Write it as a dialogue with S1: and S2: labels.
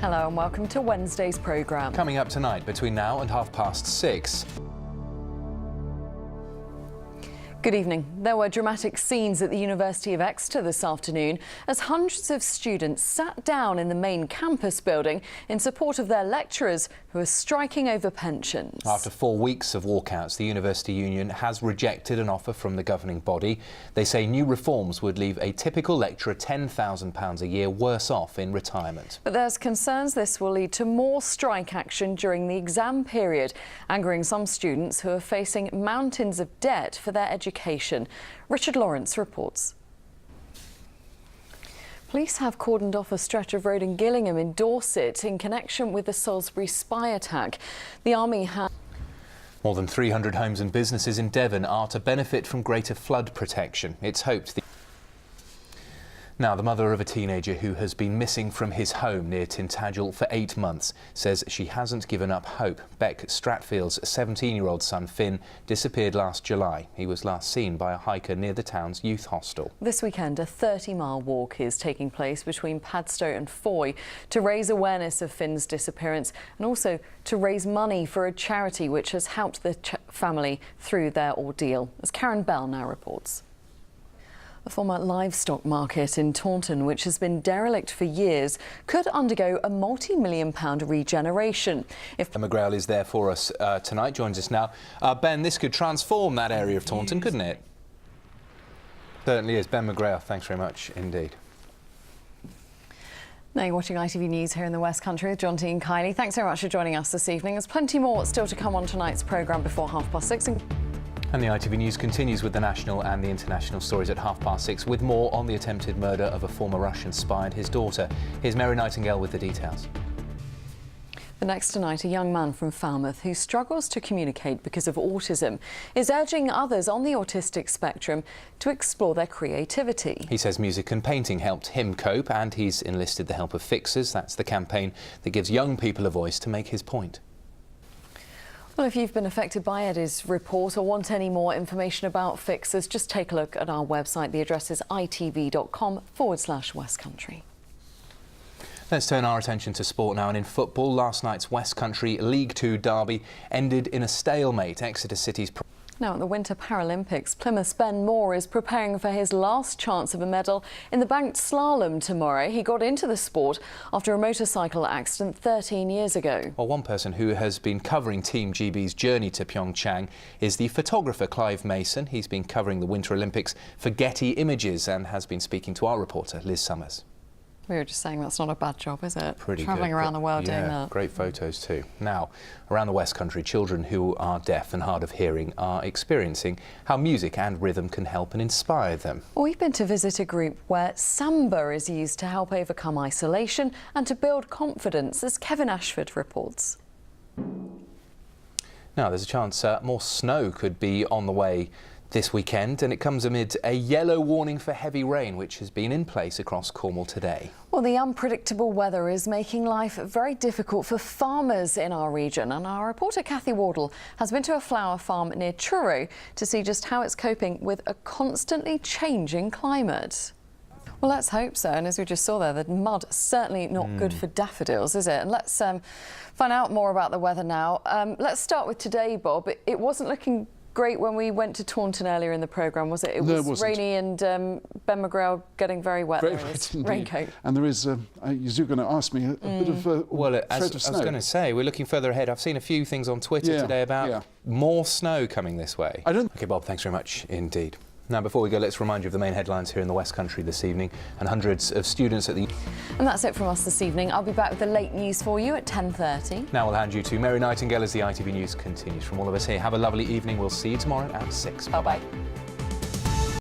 S1: Hello and welcome to Wednesday's programme.
S2: Coming up tonight between now and 6:30.
S1: Good evening. There were dramatic scenes at the University of Exeter this afternoon as hundreds of students sat down in the main campus building in support of their lecturers who are striking over pensions.
S2: After 4 weeks of walkouts, the University Union has rejected an offer from the governing body. They say new reforms would leave a typical lecturer £10,000 a year worse off in retirement.
S1: But there's concerns this will lead to more strike action during the exam period, angering some students who are facing mountains of debt for their education. Richard Lawrence reports. Police have cordoned off a stretch of road in Gillingham in Dorset in connection with the Salisbury spy attack. The Army has...
S2: More than 300 homes and businesses in Devon are to benefit from greater flood protection. It's hoped Now, the mother of a teenager who has been missing from his home near Tintagel for 8 months says she hasn't given up hope. Beck Stratfield's 17-year-old son Finn disappeared last July. He was last seen by a hiker near the town's youth hostel.
S1: This weekend, a 30-mile walk is taking place between Padstow and Foy to raise awareness of Finn's disappearance and also to raise money for a charity which has helped the family through their ordeal, as Karen Bell now reports. A former livestock market in Taunton, which has been derelict for years, could undergo a multi-million-pound regeneration. If
S2: Ben McGrail is there for us tonight, joins us now. Ben, this could transform that area of Taunton, couldn't it? Certainly is. Ben McGrail, thanks very much indeed.
S1: Now you're watching ITV News here in the West Country with John T and Kylie. Thanks very much for joining us this evening. There's plenty more still to come on tonight's programme before 6:30.
S2: And the ITV News continues with the national and the international stories at 6:30 with more on the attempted murder of a former Russian spy and his daughter. Here's Mary Nightingale with the details.
S1: The next tonight, a young man from Falmouth who struggles to communicate because of autism is urging others on the autistic spectrum to explore their creativity.
S2: He says music and painting helped him cope, and he's enlisted the help of Fixers. That's the campaign that gives young people a voice to make his point.
S1: Well, if you've been affected by Eddie's report or want any more information about Fixers, just take a look at our website. The address is itv.com/West Country.
S2: Let's turn our attention to sport now, and in football, last night's West Country League Two derby ended in a stalemate. Exeter City's...
S1: Now at the Winter Paralympics, Plymouth's Ben Moore is preparing for his last chance of a medal in the banked slalom tomorrow. He got into the sport after a motorcycle accident 13 years ago.
S2: Well, one person who has been covering Team GB's journey to Pyeongchang is the photographer Clive Mason. He's been covering the Winter Olympics for Getty Images and has been speaking to our reporter Liz Summers.
S1: We were just saying that's not a bad job, is it?
S2: Pretty
S1: Travelling
S2: good.
S1: around the world doing that.
S2: Great photos too. Now, around the West Country, children who are deaf and hard of hearing are experiencing how music and rhythm can help and inspire them.
S1: We've been to visit a group where samba is used to help overcome isolation and to build confidence, as Kevin Ashford reports.
S2: Now, there's a chance more snow could be on the way this weekend, and it comes amid a yellow warning for heavy rain which has been in place across Cornwall today.
S1: Well, the unpredictable weather is making life very difficult for farmers in our region, and our reporter Kathy Wardle has been to a flower farm near Truro to see just how it's coping with a constantly changing climate. Well, let's hope so. And as we just saw there, the mud certainly not good for daffodils, is it? And let's find out more about the weather now. Let's start with today, Bob. It wasn't looking great when we went to Taunton earlier in the programme, was it? It was rainy and Ben McGrail getting very wet there in his raincoat.
S3: And there is, you're going to ask me, a bit of
S2: well, as
S3: thread of snow.
S2: I was going to say, we're looking further ahead. I've seen a few things on Twitter today about more snow coming this way. OK, Bob, thanks very much indeed. Now, before we go, let's remind you of the main headlines here in the West Country this evening. And hundreds of students at the...
S1: And that's it from us this evening. I'll be back with the late news for you at 10:30.
S2: Now we'll hand you to Mary Nightingale as the ITV News continues. From all of us here, have a lovely evening. We'll see you tomorrow at 6.
S1: Bye-bye.